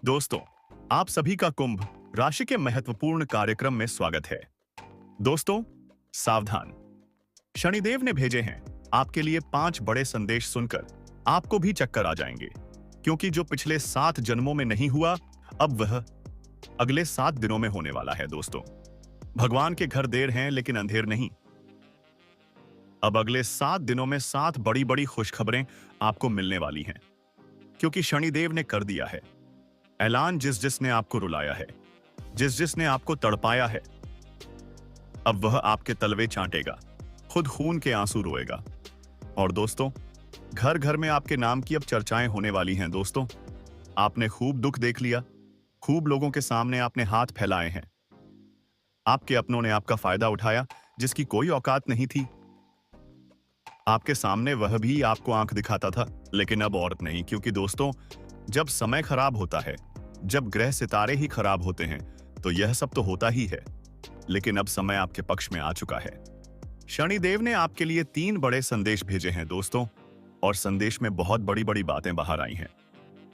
दोस्तों, आप सभी का कुंभ राशि के महत्वपूर्ण कार्यक्रम में स्वागत है। दोस्तों, सावधान। शनिदेव ने भेजे हैं आपके लिए 5 बड़े संदेश सुनकर आपको भी चक्कर आ जाएंगे, क्योंकि जो पिछले 7 जन्मों में नहीं हुआ, अब वह अगले 7 दिनों में होने वाला है। दोस्तों, भगवान के घर देर हैं लेकिन अंधेर नहीं। अब अगले 7 दिनों में 7 बड़ी बड़ी खुशखबरें आपको मिलने वाली हैं, क्योंकि शनिदेव ने कर दिया है ऐलान। जिस जिसने आपको रुलाया है, जिस जिसने आपको तड़पाया है, अब वह आपके तलवे चाटेगा, खुद खून के आंसू रोएगा। और दोस्तों, घर घर में आपके नाम की अब चर्चाएं होने वाली हैं। दोस्तों, आपने खूब दुख देख लिया, खूब लोगों के सामने आपने हाथ फैलाए हैं। आपके अपनों ने आपका फायदा उठाया जिसकी कोई औकात नहीं थी। आपके सामने वह भी आपको आंख दिखाता था, लेकिन अब और नहीं, क्योंकि दोस्तों, जब समय खराब होता है, जब ग्रह सितारे ही खराब होते हैं, तो यह सब तो होता ही है। लेकिन अब समय आपके पक्ष में आ चुका है। शनिदेव ने आपके लिए 3 बड़े संदेश भेजे हैं दोस्तों, और संदेश में बहुत बड़ी बड़ी बातें बाहर आई हैं।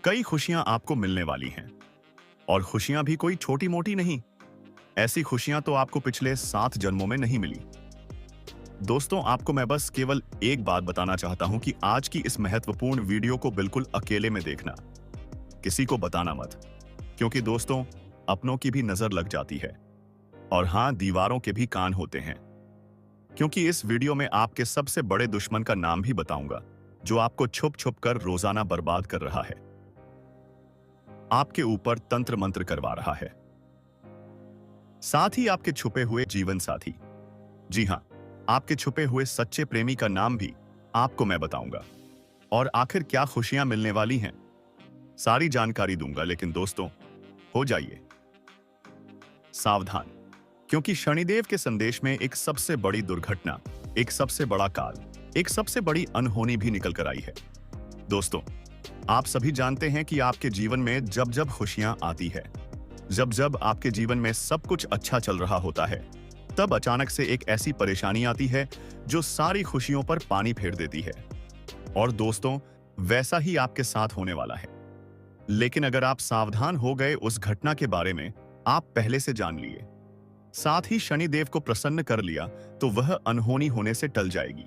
कई खुशियां आपको मिलने वाली हैं, और खुशियां भी कोई छोटी मोटी नहीं। ऐसी खुशियां तो आपको पिछले 7 जन्मों में नहीं मिली। दोस्तों, आपको मैं बस केवल एक बात बताना चाहता हूं कि आज की इस महत्वपूर्ण वीडियो को बिल्कुल अकेले में देखना, किसी को बताना मत, क्योंकि दोस्तों, अपनों की भी नजर लग जाती है, और हां, दीवारों के भी कान होते हैं। क्योंकि इस वीडियो में आपके सबसे बड़े दुश्मन का नाम भी बताऊंगा, जो आपको छुप छुप कर रोजाना बर्बाद कर रहा है, आपके ऊपर तंत्र मंत्र करवा रहा है, साथ ही आपके छुपे हुए जीवन साथी, जी हां, आपके छुपे हुए सच्चे प्रेमी का नाम भी आपको मैं बताऊंगा। और आखिर क्या खुशियां मिलने वाली हैं, सारी जानकारी दूंगा। लेकिन दोस्तों, हो जाइए सावधान, क्योंकि शनिदेव के संदेश में एक सबसे बड़ी दुर्घटना, एक सबसे बड़ा काल, एक सबसे बड़ी अनहोनी भी निकल कर आई है। दोस्तों, आप सभी जानते हैं कि आपके जीवन में जब जब खुशियां आती है, जब जब आपके जीवन में सब कुछ अच्छा चल रहा होता है, तब अचानक से एक ऐसी परेशानी आती है जो सारी खुशियों पर पानी फेर देती है। और दोस्तों, वैसा ही आपके साथ होने वाला है। लेकिन अगर आप सावधान हो गए उस घटना के बारे में, आप पहले से जान लिए, साथ ही शनिदेव को प्रसन्न कर लिया, तो वह अनहोनी होने से टल जाएगी,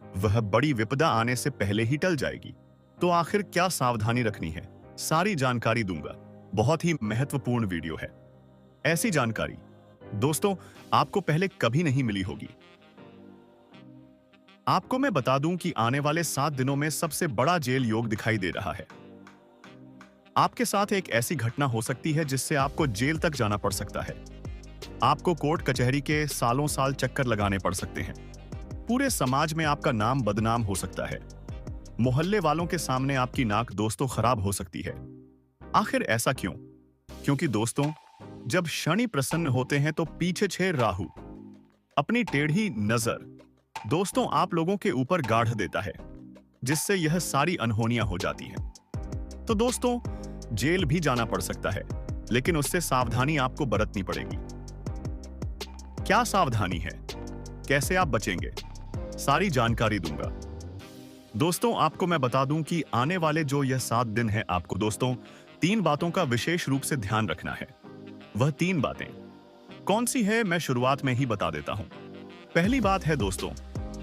वह बड़ी विपदा आने से पहले ही टल जाएगी। तो आखिर क्या सावधानी रखनी है, सारी जानकारी दूंगा। बहुत ही महत्वपूर्ण वीडियो है। ऐसी जानकारी दोस्तों आपको पहले कभी नहीं मिली होगी। आपको मैं बता दूं कि आने वाले 7 दिनों में सबसे बड़ा जेल योग दिखाई दे रहा है। आपके साथ एक ऐसी घटना हो सकती है जिससे आपको जेल तक जाना पड़ सकता है। आपको कोर्ट कचहरी के सालों साल चक्कर लगाने पड़ सकते हैं। पूरे समाज में आपका नाम बदनाम हो सकता है। मोहल्ले वालों के सामने आपकी नाक दोस्तों खराब हो सकती है। आखिर ऐसा क्यों? क्योंकि दोस्तों, जब शनि प्रसन्न होते हैं तो पीछे छे राहु अपनी टेढ़ी नजर दोस्तों आप लोगों के ऊपर गाढ़ देता है, जिससे यह सारी अनहोनियां हो जाती हैं। तो दोस्तों, जेल भी जाना पड़ सकता है, लेकिन उससे सावधानी आपको बरतनी पड़ेगी। क्या सावधानी है, कैसे आप बचेंगे, सारी जानकारी दूंगा। दोस्तों, आपको मैं बता दूं कि आने वाले जो यह 7 दिन है, आपको दोस्तों 3 बातों का विशेष रूप से ध्यान रखना है। वह 3 बातें कौन सी है, मैं शुरुआत में ही बता देता हूं। पहली बात है दोस्तों,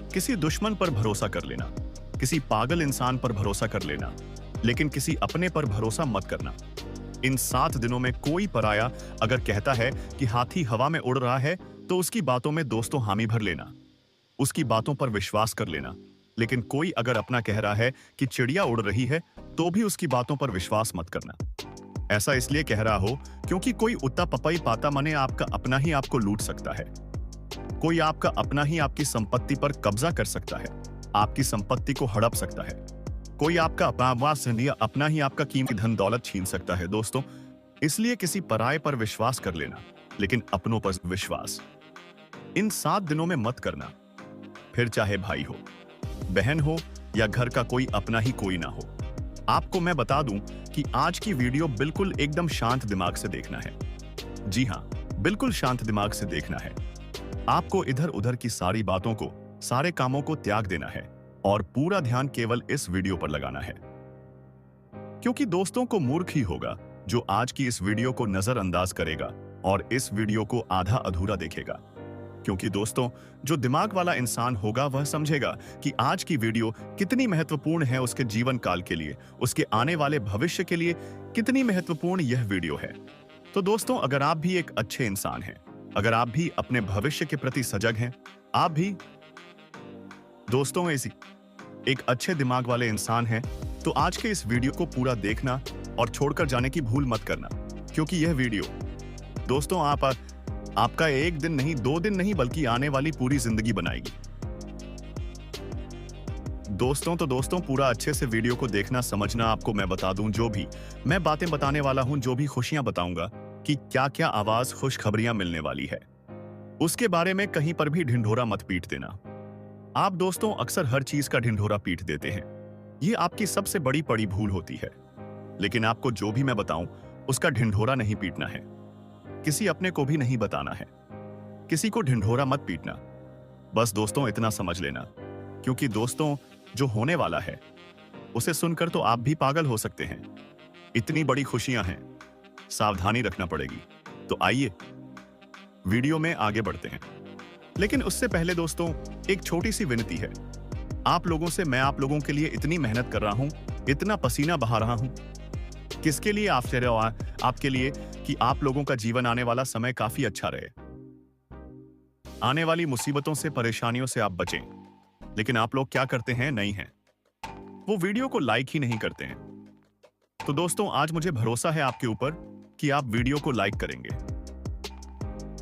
किसी दुश्मन पर भरोसा कर लेना, किसी पागल इंसान पर भरोसा कर लेना, लेकिन किसी अपने पर भरोसा मत करना। इन 7 दिनों में कोई पराया अगर कहता है कि हाथी हवा में उड़ रहा है, तो उसकी बातों में दोस्तों हामी भर लेना, उसकी बातों पर विश्वास कर लेना। लेकिन कोई अगर अपना कह रहा है कि चिड़िया उड़ रही है, तो भी उसकी बातों पर विश्वास मत करना। ऐसा इसलिए कह रहा हो क्योंकि कोई उत्ता पपई पाता मने आपका अपना ही आपको लूट सकता है। कोई आपका अपना ही आपकी संपत्ति पर कब्जा कर सकता है, आपकी संपत्ति को हड़प सकता है। कोई आपका अपना ही आपका कीमती धन दौलत छीन सकता है। दोस्तों, इसलिए किसी पराये पर विश्वास कर लेना, लेकिन अपनों पर विश्वास इन 7 दिनों में मत करना। फिर चाहे भाई हो, बहन हो, या घर का कोई अपना ही कोई ना हो। आपको मैं बता दूं कि आज की वीडियो बिल्कुल एकदम शांत दिमाग से देखना है। जी हां, बिल्कुल शांत दिमाग से देखना है। आपको इधर उधर की सारी बातों को, सारे कामों को त्याग देना है और पूरा ध्यान केवल इस वीडियो पर लगाना है। क्योंकि दोस्तों को मूर्ख ही होगा जो आज की इस वीडियो को नजरअंदाज करेगा और इस वीडियो को आधा अधूरा देखेगा। क्योंकि दोस्तों, जो दिमाग वाला इंसान होगा वह समझेगा कि आज की वीडियो कितनी महत्वपूर्ण है उसके जीवन काल के लिए, उसके आने वाले भविष्य के लिए कितनी महत्वपूर्ण यह वीडियो है। तो दोस्तों, अगर आप भी एक अच्छे इंसान हैं, अगर आप भी अपने भविष्य के प्रति सजग हैं, आप भी दोस्तों ऐसी एक अच्छे दिमाग वाले इंसान हैं, तो आज के इस वीडियो को पूरा देखना और छोड़कर जाने की भूल मत करना। क्योंकि यह वीडियो दोस्तों आपका एक दिन नहीं, 2 दिन नहीं, बल्कि आने वाली पूरी जिंदगी बनाएगी। दोस्तों पूरा अच्छे से वीडियो को देखना, समझना। आपको मैं बता दूं, जो भी मैं बातें बताने वाला हूं, जो भी खुशियां बताऊंगा कि क्या क्या आवाज खुशखबरियां मिलने वाली है, उसके बारे में कहीं पर भी ढिंढोरा मत पीट देना। आप दोस्तों अक्सर हर चीज का ढिंढोरा पीट देते हैं, ये आपकी सबसे बड़ी भूल होती है। लेकिन आपको जो भी मैं बताऊं उसका ढिंढोरा नहीं पीटना है, किसी अपने को भी नहीं बताना है, किसी को ढिंढोरा मत पीटना। बस दोस्तों इतना समझ लेना, क्योंकि दोस्तों जो होने वाला है उसे सुनकर तो आप भी पागल हो सकते हैं। इतनी बड़ी खुशियां हैं, सावधानी रखना पड़ेगी। तो आइए वीडियो में आगे बढ़ते हैं। लेकिन उससे पहले दोस्तों एक छोटी सी विनती है आप लोगों से। मैं आप लोगों के लिए इतनी मेहनत कर रहा हूं, इतना पसीना बहा रहा हूं, किसके लिए? आपके लिए, कि आप लोगों का जीवन आने वाला समय काफी अच्छा रहे, आने वाली मुसीबतों से, परेशानियों से आप बचें। लेकिन आप लोग क्या करते हैं? नहीं है, वो वीडियो को लाइक ही नहीं करते हैं। तो दोस्तों आज मुझे भरोसा है आपके ऊपर कि आप वीडियो को लाइक करेंगे।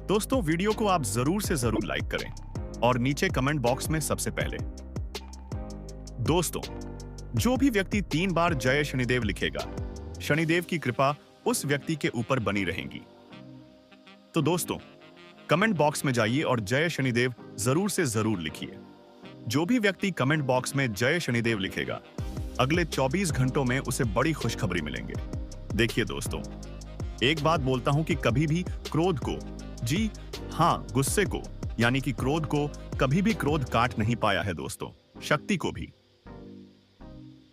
दोस्तों वीडियो को आप जरूर से जरूर लाइक करें और नीचे कमेंट बॉक्स में सबसे पहले दोस्तों जो भी व्यक्ति 3 बार जय शनिदेव लिखेगा, शनिदेव की कृपा उस व्यक्ति के ऊपर बनी रहेगी। तो दोस्तों कमेंट बॉक्स में जाइए और जय शनिदेव जरूर से जरूर लिखिए। जो भी व्यक्ति कमेंट बॉक्स में जय शनिदेव लिखेगा, अगले 24 घंटों में उसे बड़ी खुशखबरी मिलेंगे। देखिए दोस्तों, एक बात बोलता हूं कि कभी भी क्रोध को, जी हां गुस्से को, यानी कि क्रोध को, कभी भी क्रोध काट नहीं पाया है दोस्तों। शक्ति को भी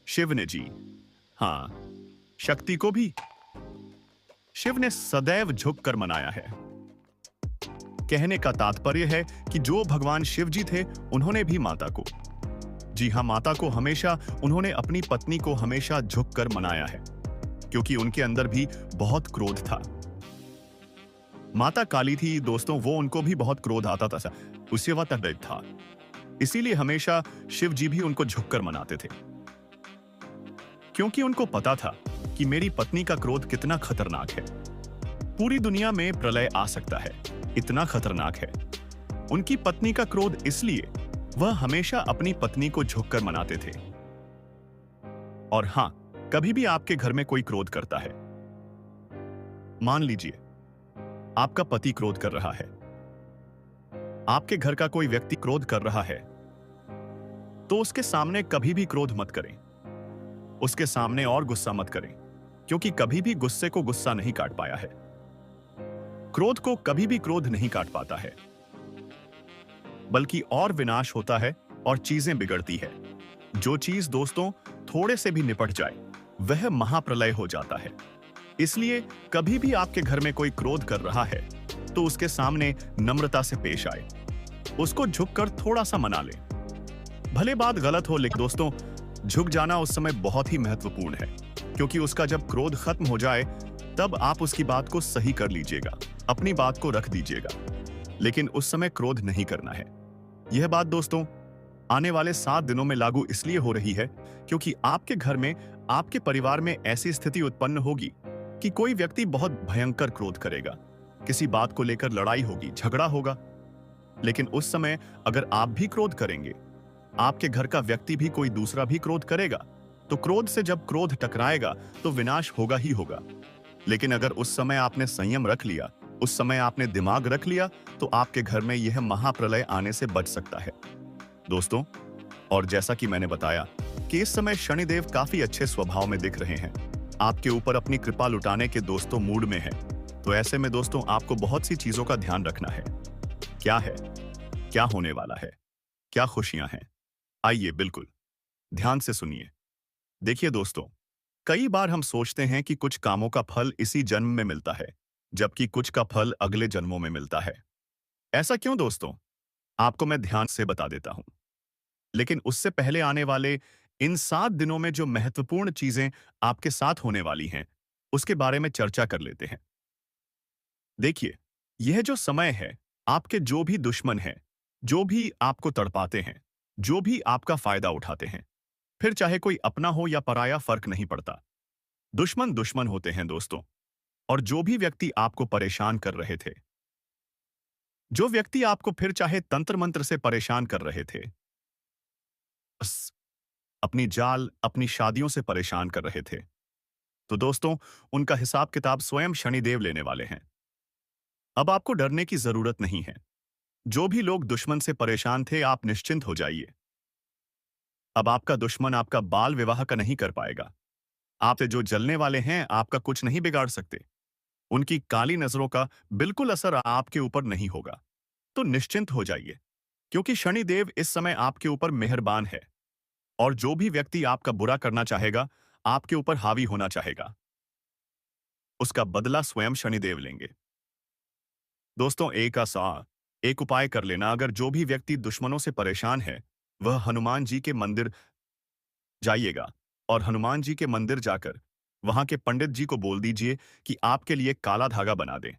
शिव ने, जी हां शक्ति को भी शिव ने सदैव झुककर मनाया है। कहने का तात्पर्य है कि जो भगवान शिव जी थे उन्होंने भी माता को, जी हां माता को, हमेशा उन्होंने अपनी पत्नी को हमेशा झुककर मनाया है, क्योंकि उनके अंदर भी बहुत क्रोध था। माता काली थी दोस्तों, वो उनको भी बहुत क्रोध आता था, उसी वक्त तक था। इसीलिए हमेशा शिव जी भी उनको झुककर मनाते थे, क्योंकि उनको पता था कि मेरी पत्नी का क्रोध कितना खतरनाक है, पूरी दुनिया में प्रलय आ सकता है, इतना खतरनाक है उनकी पत्नी का क्रोध। इसलिए वह हमेशा अपनी पत्नी को झुककर मनाते थे। और हां, कभी भी आपके घर में कोई क्रोध करता है, मान लीजिए आपका पति क्रोध कर रहा है, आपके घर का कोई व्यक्ति क्रोध कर रहा है, तो उसके सामने कभी भी क्रोध मत करें, उसके सामने और गुस्सा मत करें, क्योंकि कभी भी गुस्से को गुस्सा नहीं काट पाया है, क्रोध को कभी भी क्रोध नहीं काट पाता है, बल्कि और विनाश होता है और चीजें बिगड़ती है। जो चीज दोस्तों थोड़े से भी निपट जाए वह महाप्रलय हो जाता है। इसलिए कभी भी आपके घर में कोई क्रोध कर रहा है तो उसके सामने नम्रता से पेश आए, उसको झुककर थोड़ा सा मना ले। भले बात गलत हो, लेकिन दोस्तों झुक जाना उस समय बहुत ही महत्वपूर्ण है, क्योंकि उसका जब क्रोध खत्म हो जाए तब आप उसकी बात को सही कर लीजिएगा, अपनी बात को रख दीजिएगा, लेकिन उस समय क्रोध नहीं करना है। यह बात दोस्तों आने वाले 7 दिनों में लागू इसलिए हो रही है क्योंकि आपके घर में, आपके परिवार में ऐसी स्थिति उत्पन्न होगी कि कोई व्यक्ति बहुत भयंकर क्रोध करेगा, किसी बात को लेकर लड़ाई होगी, झगड़ा होगा। लेकिन उस समय अगर आप भी क्रोध करेंगे, आपके घर का व्यक्ति भी, कोई दूसरा भी क्रोध करेगा, तो क्रोध से जब क्रोध टकराएगा तो विनाश होगा ही होगा। लेकिन अगर उस समय आपने संयम रख लिया, उस समय आपने दिमाग रख लिया, तो आपके घर में यह महाप्रलय आने से बच सकता है दोस्तों। और जैसा कि मैंने बताया कि इस समय शनिदेव काफी अच्छे स्वभाव में दिख रहे हैं, आपके ऊपर अपनी कृपा लुटाने के दोस्तों मूड में है। तो ऐसे में दोस्तों आपको बहुत सी चीजों का ध्यान रखना है। क्या है, क्या होने वाला है, क्या खुशियां हैं, आइए बिल्कुल ध्यान से सुनिए। देखिए दोस्तों, कई बार हम सोचते हैं कि कुछ कामों का फल इसी जन्म में मिलता है, जबकि कुछ का फल अगले जन्मों में मिलता है। ऐसा क्यों दोस्तों? आपको मैं ध्यान से बता देता हूं। लेकिन उससे पहले आने वाले इन 7 दिनों में जो महत्वपूर्ण चीजें आपके साथ होने वाली हैं, उसके बारे में चर्चा कर लेते हैं। देखिए, यह जो समय है, आपके जो भी दुश्मन हैं, जो भी आपको तड़पाते हैं, जो भी आपका फायदा उठाते हैं, फिर चाहे कोई अपना हो या पराया फर्क नहीं पड़ता। दुश्मन दुश्मन होते हैं दोस्तों। और जो भी व्यक्ति आपको परेशान कर रहे थे, जो व्यक्ति आपको फिर चाहे तंत्र मंत्र से परेशान कर रहे थे, बस अपनी जाल, अपनी शादियों से परेशान कर रहे थे, तो दोस्तों, उनका हिसाब किताब स्वयं शनिदेव लेने वाले हैं। अब आपको डरने की जरूरत नहीं है। जो भी लोग दुश्मन से परेशान थे, आप निश्चिंत हो जाइए। अब आपका दुश्मन आपका बाल विवाह का नहीं कर पाएगा। आपसे जो जलने वाले हैं, आपका कुछ नहीं बिगाड़ सकते। उनकी काली नजरों का बिल्कुल असर आपके ऊपर नहीं होगा। तो निश्चिंत हो जाइए, क्योंकि शनिदेव इस समय आपके ऊपर मेहरबान है। और जो भी व्यक्ति आपका बुरा करना चाहेगा, आपके ऊपर हावी होना चाहेगा, उसका बदला स्वयं शनिदेव लेंगे। दोस्तों, एक उपाय कर लेना। अगर जो भी व्यक्ति दुश्मनों से परेशान है, वह हनुमान जी के मंदिर जाइएगा और हनुमान जी के मंदिर जाकर वहां के पंडित जी को बोल दीजिए कि आपके लिए काला धागा बना दें।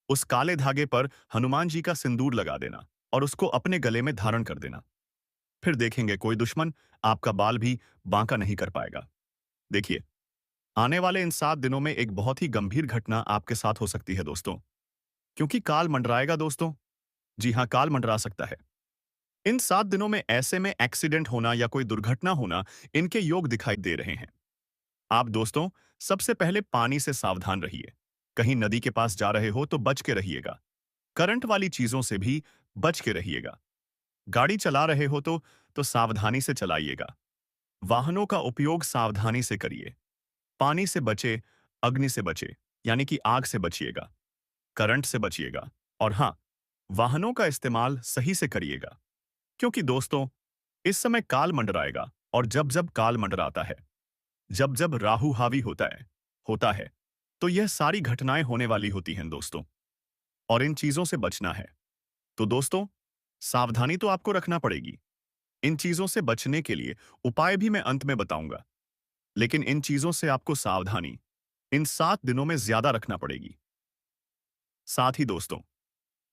उस काले धागे पर हनुमान जी का सिंदूर लगा देना और उसको अपने गले में धारण कर देना। फिर देखेंगे कोई दुश्मन आपका बाल भी बांका नहीं कर पाएगा। देखिए, आने वाले इन 7 दिनों में एक बहुत ही गंभीर घटना आपके साथ हो सकती है दोस्तों, क्योंकि काल मंडराएगा दोस्तों। जी हाँ, काल मंडरा सकता है। इन 7 दिनों में ऐसे में एक्सीडेंट होना या कोई दुर्घटना होना, इनके योग दिखाई दे रहे हैं। आप दोस्तों, सबसे पहले पानी से सावधान रहिए। कहीं नदी के पास जा रहे हो तो बच के रहिएगा। करंट वाली चीजों से भी बच के रहिएगा। गाड़ी चला रहे हो तो सावधानी से चलाइएगा। वाहनों का उपयोग सावधानी से करिए। पानी से बचे, अग्नि से बचे, यानी कि आग से बचिएगा, करंट से बचिएगा। और हाँ, वाहनों का इस्तेमाल सही से करिएगा, क्योंकि दोस्तों, इस समय काल मंडराएगा। और जब जब काल मंडराता है, जब जब राहु हावी होता है, तो यह सारी घटनाएं होने वाली होती हैं दोस्तों। और इन चीजों से बचना है। तो दोस्तों, सावधानी तो आपको रखना पड़ेगी। इन चीजों से बचने के लिए उपाय भी मैं अंत में बताऊंगा। लेकिन इन चीजों से आपको सावधानी इन 7 दिनों में ज्यादा रखना पड़ेगी। साथ ही दोस्तों,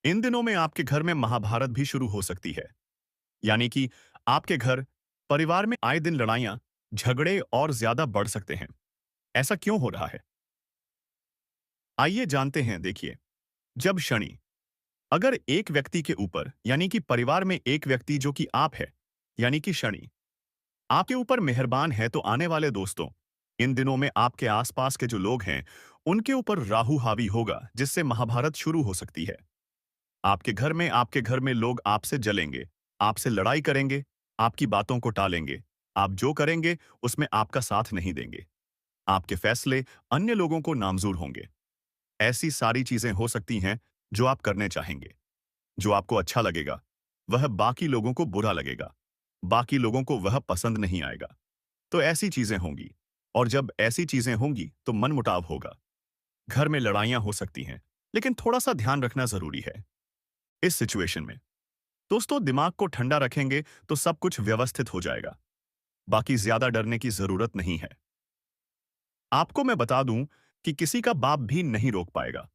इन दिनों में आपके घर में महाभारत भी शुरू हो सकती है। यानी कि आपके घर, परिवार में आए दिन लड़ाइयां, झगड़े और ज्यादा बढ़ सकते हैं। ऐसा क्यों हो रहा है? आइए जानते हैं। देखिए, जब शनि अगर एक व्यक्ति के ऊपर, यानी कि परिवार में एक व्यक्ति जो कि आप है, यानी कि शनि आपके ऊपर मेहरबान है, तो आने वाले दोस्तों, इन दिनों में आपके आसपास के जो लोग हैं, उनके ऊपर राहु हावी होगा, जिससे महाभारत शुरू हो सकती है। आपके घर में लोग आपसे जलेंगे, आपसे लड़ाई करेंगे, आपकी बातों को टालेंगे। आप जो करेंगे उसमें आपका साथ नहीं देंगे। आपके फैसले अन्य लोगों को नामंजूर होंगे। ऐसी सारी चीजें हो सकती हैं जो आप करने चाहेंगे। जो आपको अच्छा लगेगा, वह बाकी लोगों को बुरा लगेगा। बाकी लोगों को वह पसंद नहीं आएगा। तो ऐसी चीजें होंगी। और जब ऐसी चीजें होंगी तो मनमुटाव होगा। घर में लड़ाइयां हो सकती हैं। लेकिन थोड़ा सा ध्यान रखना जरूरी है इस सिचुएशन में। दोस्तों, दिमाग को ठंडा रखेंगे तो सब कुछ व्यवस्थित हो जाएगा। बाकी ज्यादा डरने की जरूरत नहीं है। आपको मैं बता दूं कि किसी का बाप भी नहीं रोक पाएगा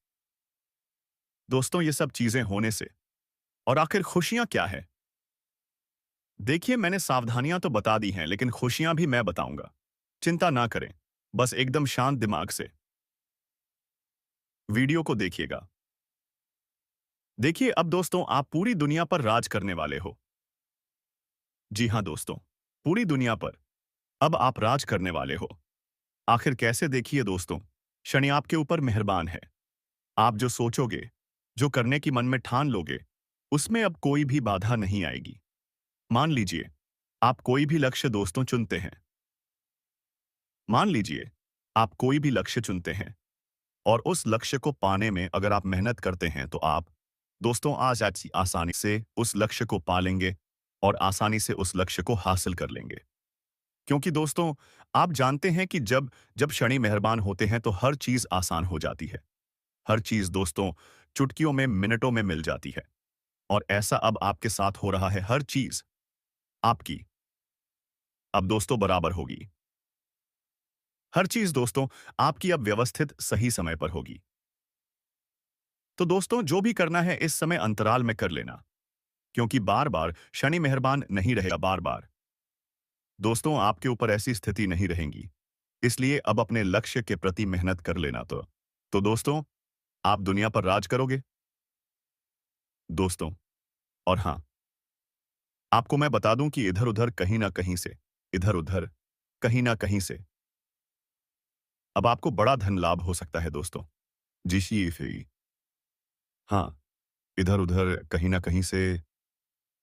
दोस्तों, ये सब चीजें होने से। और आखिर खुशियां क्या है? देखिए, मैंने सावधानियां तो बता दी हैं, लेकिन खुशियां भी मैं बताऊंगा। चिंता ना करें। बस एकदम शांत दिमाग से वीडियो को देखिएगा। देखिए, अब दोस्तों, आप पूरी दुनिया पर राज करने वाले हो। जी हां दोस्तों, पूरी दुनिया पर अब आप राज करने वाले हो। आखिर कैसे? देखिए दोस्तों, शनि आपके ऊपर मेहरबान है। आप जो सोचोगे, जो करने की मन में ठान लोगे, उसमें अब कोई भी बाधा नहीं आएगी। मान लीजिए, आप कोई भी लक्ष्य दोस्तों चुनते हैं। मान लीजिए, आप कोई भी लक्ष्य चुनते हैं और उस लक्ष्य को पाने में अगर आप मेहनत करते हैं, तो आप दोस्तों आज आसानी से उस लक्ष्य को पा लेंगे और आसानी से उस लक्ष्य को हासिल कर लेंगे। क्योंकि दोस्तों, आप जानते हैं कि जब जब शनि मेहरबान होते हैं तो हर चीज आसान हो जाती है। हर चीज दोस्तों चुटकियों में, मिनटों में मिल जाती है। और ऐसा अब आपके साथ हो रहा है। हर चीज आपकी अब दोस्तों बराबर होगी। हर चीज दोस्तों आपकी अब व्यवस्थित सही समय पर होगी। तो दोस्तों, जो भी करना है इस समय अंतराल में कर लेना, क्योंकि बार बार शनि मेहरबान नहीं रहेगा। बार बार दोस्तों आपके ऊपर ऐसी स्थिति नहीं रहेंगी। इसलिए अब अपने लक्ष्य के प्रति मेहनत कर लेना। तो दोस्तों, आप दुनिया पर राज करोगे दोस्तों। और हाँ, आपको मैं बता दूं कि इधर उधर कहीं ना कहीं से, इधर उधर कहीं ना कहीं से अब आपको बड़ा धन लाभ हो सकता है दोस्तों। जी शी फी। हाँ, इधर उधर कहीं ना कहीं से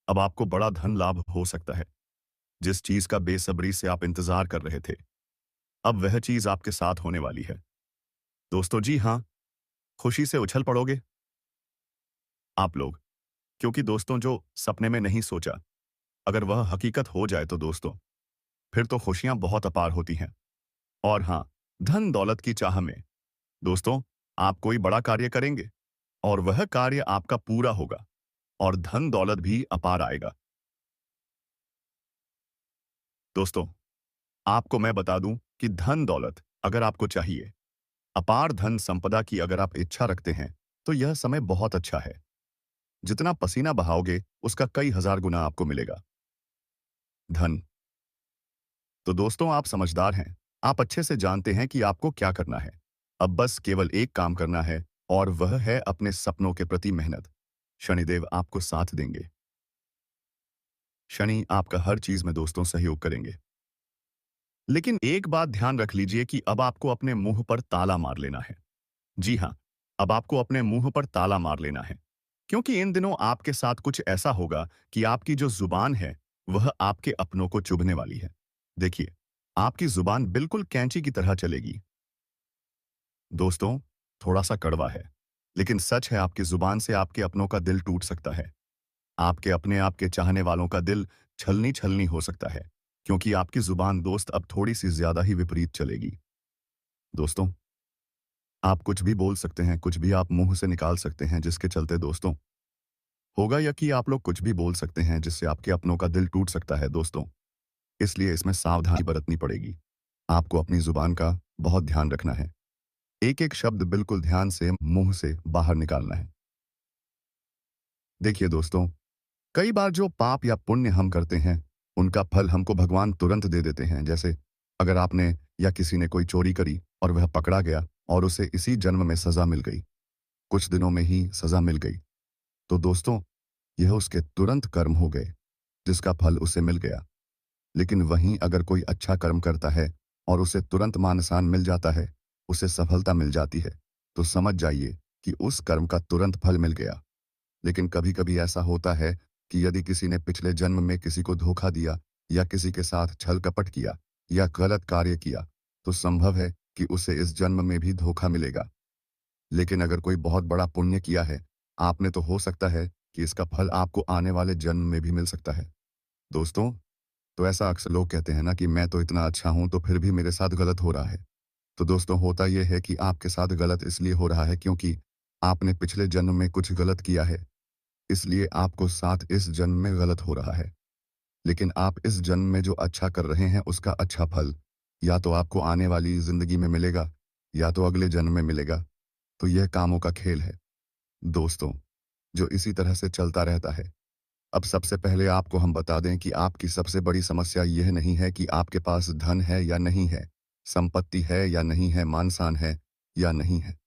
अब आपको बड़ा धन लाभ हो सकता है। जिस चीज का बेसब्री से आप इंतजार कर रहे थे, अब वह चीज आपके साथ होने वाली है दोस्तों। जी हाँ, खुशी से उछल पड़ोगे आप लोग, क्योंकि दोस्तों जो सपने में नहीं सोचा, अगर वह हकीकत हो जाए तो दोस्तों फिर तो खुशियां बहुत अपार होती हैं। और हाँ, धन दौलत की चाह में दोस्तों आप कोई बड़ा कार्य करेंगे और वह कार्य आपका पूरा होगा और धन दौलत भी अपार आएगा दोस्तों। आपको मैं बता दूं कि धन दौलत अगर आपको चाहिए, अपार धन संपदा की अगर आप इच्छा रखते हैं, तो यह समय बहुत अच्छा है। जितना पसीना बहाओगे उसका कई हजार गुना आपको मिलेगा धन। तो दोस्तों आप समझदार हैं, आप अच्छे से जानते हैं कि आपको क्या करना है। अब बस केवल एक काम करना है और वह है अपने सपनों के प्रति मेहनत। शनिदेव आपको साथ देंगे। शनि आपका हर चीज में दोस्तों सहयोग करेंगे। लेकिन एक बात ध्यान रख लीजिए कि अब आपको अपने मुंह पर ताला मार लेना है। जी हाँ, अब आपको अपने मुंह पर ताला मार लेना है, क्योंकि इन दिनों आपके साथ कुछ ऐसा होगा कि आपकी जो जुबान है वह आपके अपनों को चुभने वाली है। देखिए, आपकी जुबान बिल्कुल कैंची की तरह चलेगी दोस्तों। थोड़ा सा कड़वा है, लेकिन सच है, आपकी जुबान से आपके अपनों का दिल टूट सकता है। आपके अपने आपके चाहने वालों का दिल छलनी छलनी हो सकता है, क्योंकि आपकी जुबान दोस्त अब थोड़ी सी ज्यादा ही विपरीत चलेगी दोस्तों। आप कुछ भी बोल सकते हैं, कुछ भी आप मुंह से निकाल सकते हैं, जिसके चलते दोस्तों होगा या कि आप लोग कुछ भी बोल सकते हैं जिससे आपके अपनों का दिल टूट सकता है दोस्तों। इसलिए इसमें सावधानी बरतनी पड़ेगी। आपको अपनी जुबान का बहुत ध्यान रखना है। एक एक शब्द बिल्कुल ध्यान से मुंह से बाहर निकालना है। देखिए दोस्तों, कई बार जो पाप या पुण्य हम करते हैं, उनका फल हमको भगवान तुरंत दे देते हैं। जैसे अगर आपने या किसी ने कोई चोरी करी और वह पकड़ा गया और उसे इसी जन्म में सजा मिल गई, कुछ दिनों में ही सजा मिल गई, तो दोस्तों यह उसके तुरंत कर्म हो गए जिसका फल उसे मिल गया। लेकिन वहीं अगर कोई अच्छा कर्म करता है और उसे तुरंत मान-सम्मान मिल जाता है, उसे सफलता मिल जाती है, तो समझ जाइए कि उस कर्म का तुरंत फल मिल गया। लेकिन कभी-कभी ऐसा होता है कि यदि किसी ने पिछले जन्म में किसी को धोखा दिया या किसी के साथ छल-कपट किया या गलत कार्य किया, तो संभव है कि उसे इस जन्म में भी धोखा मिलेगा। लेकिन अगर कोई बहुत बड़ा पुण्य किया है आपने, तो हो सकता है कि इसका फल आपको आने वाले जन्म में भी मिल सकता है दोस्तों। तो ऐसा अक्सर लोग कहते हैं ना कि मैं तो इतना अच्छा हूं तो फिर भी मेरे साथ गलत हो रहा है। तो दोस्तों होता यह है कि आपके साथ गलत इसलिए हो रहा है क्योंकि आपने पिछले जन्म में कुछ गलत किया है, इसलिए आपको साथ इस जन्म में गलत हो रहा है। लेकिन आप इस जन्म में जो अच्छा कर रहे हैं उसका अच्छा फल या तो आपको आने वाली जिंदगी में मिलेगा या तो अगले जन्म में मिलेगा। तो यह कामों का खेल है दोस्तों, जो इसी तरह से चलता रहता है। अब सबसे पहले आपको हम बता दें कि आपकी सबसे बड़ी समस्या यह नहीं है कि आपके पास धन है या नहीं है, संपत्ति है या नहीं है, मान-सम्मान है या नहीं है।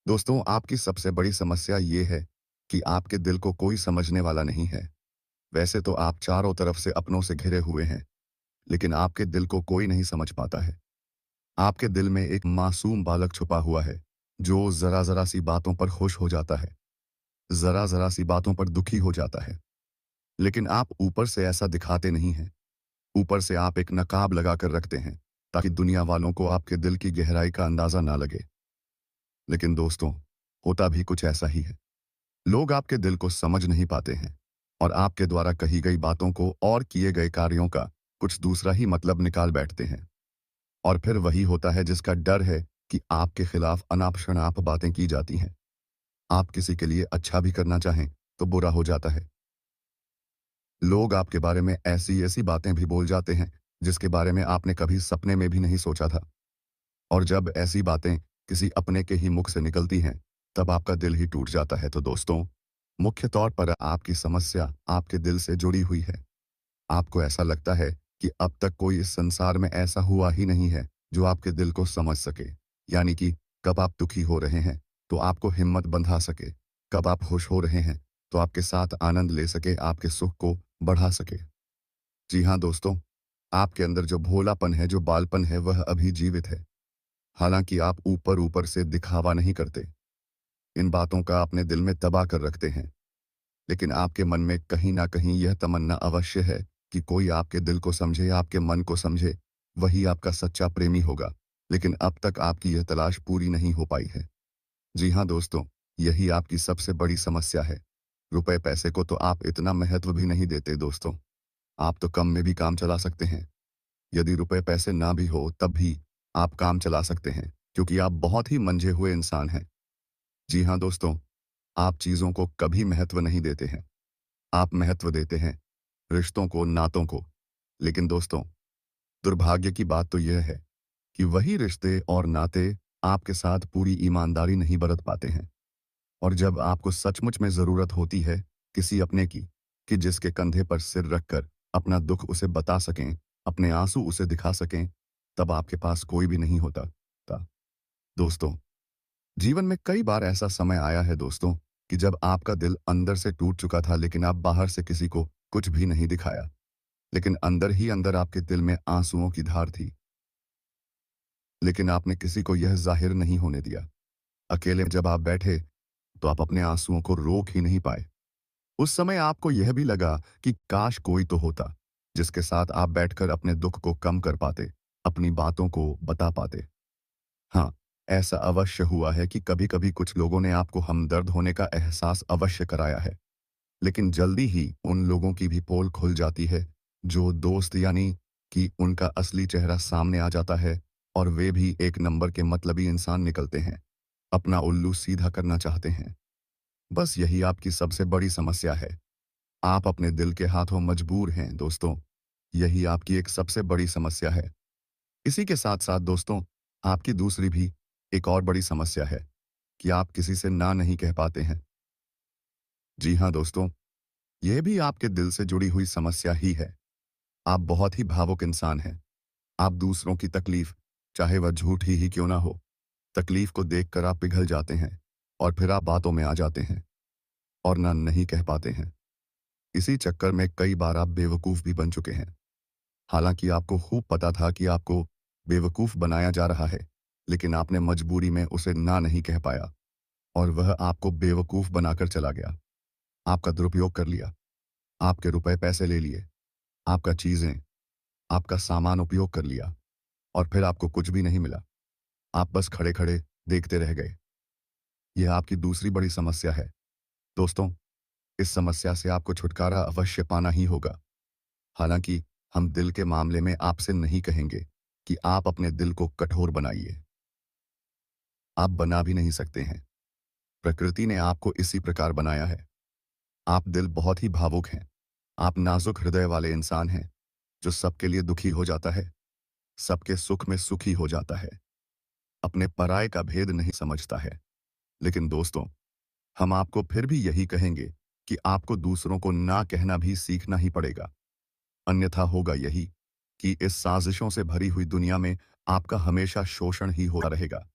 दोस्तों आपकी सबसे बड़ी समस्या ये है कि आपके दिल को कोई समझने वाला नहीं है। वैसे तो आप चारों तरफ से अपनों से घिरे हुए हैं, लेकिन आपके दिल को कोई नहीं समझ पाता है। आपके दिल में एक मासूम बालक छुपा हुआ है, जो ज़रा-ज़रा सी बातों पर खुश हो जाता है, ज़रा-ज़रा सी बातों पर दुखी हो जाता है। लेकिन आप ऊपर से ऐसा दिखाते नहीं हैं। ऊपर से आप एक नकाब लगा कर रखते हैं, ताकि दुनिया वालों को आपके दिल की गहराई का अंदाज़ा ना लगे। लेकिन दोस्तों, होता भी कुछ ऐसा ही है। लोग आपके दिल को समझ नहीं पाते हैं और आपके द्वारा कही गई बातों को और किए गए कार्यों का कुछ दूसरा ही मतलब निकाल बैठते हैं। और फिर वही होता है जिसका डर है कि आपके खिलाफ अनाप शनाप बातें की जाती हैं। आप किसी के लिए अच्छा भी करना चाहें तो बुरा हो जाता है। लोग आपके बारे में ऐसी ऐसी बातें भी बोल जाते हैं जिसके बारे में आपने कभी सपने में भी नहीं सोचा था। और जब ऐसी बातें किसी अपने के ही मुख से निकलती हैं, तब आपका दिल ही टूट जाता है। तो दोस्तों, मुख्य तौर पर आपकी समस्या आपके दिल से जुड़ी हुई है। आपको ऐसा लगता है कि अब तक कोई इस संसार में ऐसा हुआ ही नहीं है जो आपके दिल को समझ सके। यानी कि कब आप दुखी हो रहे हैं तो आपको हिम्मत बंधा सके, कब आप खुश हो रहे हैं तो आपके साथ आनंद ले सके, आपके सुख को बढ़ा सके। जी हाँ दोस्तों, आपके अंदर जो भोलापन है, जो बालपन है, वह अभी जीवित है। हालांकि आप ऊपर ऊपर से दिखावा नहीं करते, इन बातों का अपने दिल में दबा कर रखते हैं, लेकिन आपके मन में कहीं ना कहीं यह तमन्ना अवश्य है कि कोई आपके दिल को समझे, आपके मन को समझे, वही आपका सच्चा प्रेमी होगा। लेकिन अब तक आपकी यह तलाश पूरी नहीं हो पाई है। जी हाँ दोस्तों, यही आपकी सबसे बड़ी समस्या है। रुपए पैसे को तो आप इतना महत्व भी नहीं देते दोस्तों। आप तो कम में भी काम चला सकते हैं। यदि रुपए पैसे ना भी हो तब भी आप काम चला सकते हैं, क्योंकि आप बहुत ही मंझे हुए इंसान हैं। जी हाँ दोस्तों, आप चीज़ों को कभी महत्व नहीं देते हैं। आप महत्व देते हैं रिश्तों को, नातों को। लेकिन दोस्तों, दुर्भाग्य की बात तो यह है कि वही रिश्ते और नाते आपके साथ पूरी ईमानदारी नहीं बरत पाते हैं। और जब आपको सचमुच में ज़रूरत होती है किसी अपने की, कि जिसके कंधे पर सिर रखकर अपना दुख उसे बता सकें, अपने आंसू उसे दिखा सकें, तब आपके पास कोई भी नहीं होता था। दोस्तों, जीवन में कई बार ऐसा समय आया है दोस्तों कि जब आपका दिल अंदर से टूट चुका था, लेकिन आप बाहर से किसी को कुछ भी नहीं दिखाया। लेकिन अंदर ही अंदर आपके दिल में आंसुओं की धार थी, लेकिन आपने किसी को यह जाहिर नहीं होने दिया। अकेले में जब आप बैठे तो आप अपने आंसुओं को रोक ही नहीं पाए। उस समय आपको यह भी लगा कि काश कोई तो होता जिसके साथ आप बैठकर अपने दुख को कम कर पाते, अपनी बातों को बता पाते। हाँ, ऐसा अवश्य हुआ है कि कभी-कभी कुछ लोगों ने आपको हमदर्द होने का एहसास अवश्य कराया है। लेकिन जल्दी ही उन लोगों की भी पोल खुल जाती है, जो दोस्त, यानी कि उनका असली चेहरा सामने आ जाता है और वे भी एक नंबर के मतलबी इंसान निकलते हैं। अपना उल्लू सीधा करना चाहते हैं। बस यही आपकी सबसे बड़ी समस्या है। आप अपने दिल के हाथों मजबूर हैं दोस्तों। यही आपकी एक सबसे बड़ी समस्या है। इसी के साथ-साथ दोस्तों, आपकी दूसरी भी एक और बड़ी समस्या है कि आप किसी से ना नहीं कह पाते हैं। जी हाँ दोस्तों, यह भी आपके दिल से जुड़ी हुई समस्या ही है। आप बहुत ही भावुक इंसान हैं। आप दूसरों की तकलीफ, चाहे वह झूठी ही क्यों ना हो, तकलीफ को देखकर आप पिघल जाते हैं और फिर आप बातों में आ जाते हैं और ना नहीं कह पाते हैं। इसी चक्कर में कई बार आप बेवकूफ़ भी बन चुके हैं। हालांकि आपको खूब पता था कि आपको बेवकूफ़ बनाया जा रहा है, लेकिन आपने मजबूरी में उसे ना नहीं कह पाया और वह आपको बेवकूफ़ बनाकर चला गया। आपका दुरुपयोग कर लिया, आपके रुपए पैसे ले लिए, आपका चीज़ें, आपका सामान उपयोग कर लिया और फिर आपको कुछ भी नहीं मिला। आप बस खड़े-खड़े देखते रह गए। यह आपकी दूसरी बड़ी समस्या है। दोस्तों, इस समस्या से आपको छुटकारा अवश्य पाना ही होगा। हालांकि हम दिल के मामले में आपसे नहीं कहेंगे कि आप अपने दिल को कठोर बनाइए। आप बना भी नहीं सकते हैं। प्रकृति ने आपको इसी प्रकार बनाया है। आप दिल बहुत ही भावुक हैं। आप नाजुक हृदय वाले इंसान हैं, जो सबके लिए दुखी हो जाता है, सबके सुख में सुखी हो जाता है, अपने पराये का भेद नहीं समझता है। लेकिन दोस्तों, हम आपको फिर भी यही कहेंगे कि आपको दूसरों को ना कहना भी सीखना ही पड़ेगा। अन्यथा होगा यही कि इस साजिशों से भरी हुई दुनिया में आपका हमेशा शोषण ही होता रहेगा।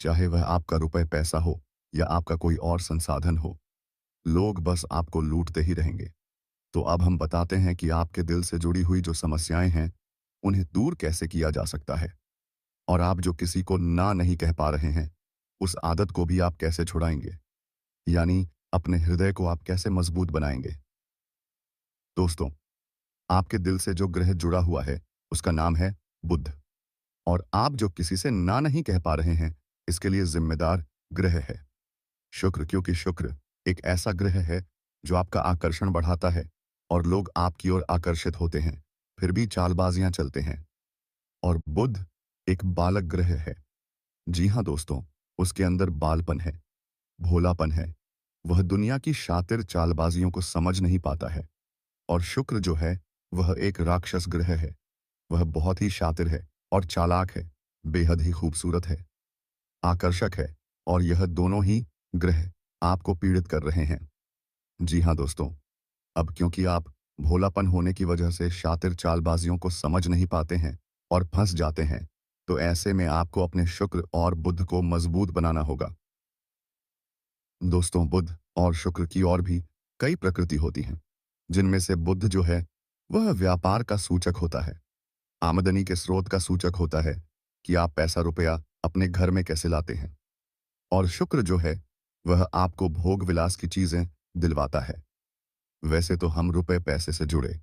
चाहे वह आपका रुपए पैसा हो या आपका कोई और संसाधन हो, लोग बस आपको लूटते ही रहेंगे। तो अब हम बताते हैं कि आपके दिल से जुड़ी हुई जो समस्याएं हैं, उन्हें दूर कैसे किया जा सकता है और आप जो किसी को ना नहीं कह पा रहे हैं, उस आदत को भी आप कैसे छुड़ाएंगे, यानी अपने हृदय को आप कैसे मजबूत बनाएंगे। दोस्तों, आपके दिल से जो ग्रह जुड़ा हुआ है, उसका नाम है बुध। और आप जो किसी से ना नहीं कह पा रहे हैं, इसके लिए जिम्मेदार ग्रह है शुक्र, क्योंकि शुक्र एक ऐसा ग्रह है जो आपका आकर्षण बढ़ाता है और लोग आपकी ओर आकर्षित होते हैं। फिर भी चालबाजियां चलते हैं। और बुध एक बालक ग्रह है। जी हाँ दोस्तों, उसके अंदर बालपन है, भोलापन है। वह दुनिया की शातिर चालबाजियों को समझ नहीं पाता है। और शुक्र जो है, वह एक राक्षस ग्रह है। वह बहुत ही शातिर है और चालाक है, बेहद ही खूबसूरत है, आकर्षक है। और यह दोनों ही ग्रह आपको पीड़ित कर रहे हैं। जी हाँ दोस्तों, अब क्योंकि आप भोलापन होने की वजह से शातिर चालबाजियों को समझ नहीं पाते हैं और फंस जाते हैं, तो ऐसे में आपको अपने शुक्र और बुध को मजबूत बनाना होगा। दोस्तों, बुध और शुक्र की और भी कई प्रकृति होती हैं, जिनमें से बुध जो है, वह व्यापार का सूचक होता है, आमदनी के स्रोत का सूचक होता है कि आप पैसा रुपया अपने घर में कैसे लाते हैं। और शुक्र जो है, वह आपको भोग विलास की चीजें दिलवाता है। वैसे तो हम रुपए पैसे से जुड़े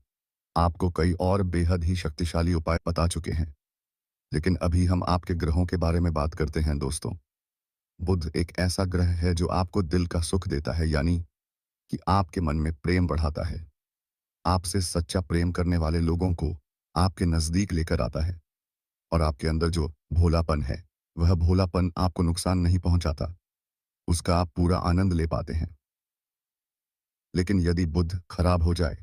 आपको कई और बेहद ही शक्तिशाली उपाय बता चुके हैं, लेकिन अभी हम आपके ग्रहों के बारे में बात करते हैं दोस्तों। बुध एक ऐसा ग्रह है जो आपको दिल का सुख देता है, यानी कि आपके मन में प्रेम बढ़ाता है। आपसे सच्चा प्रेम करने वाले लोगों को आपके नजदीक लेकर आता है। और आपके अंदर जो भोलापन है, वह भोलापन आपको नुकसान नहीं पहुंचाता, उसका आप पूरा आनंद ले पाते हैं। लेकिन यदि बुध खराब हो जाए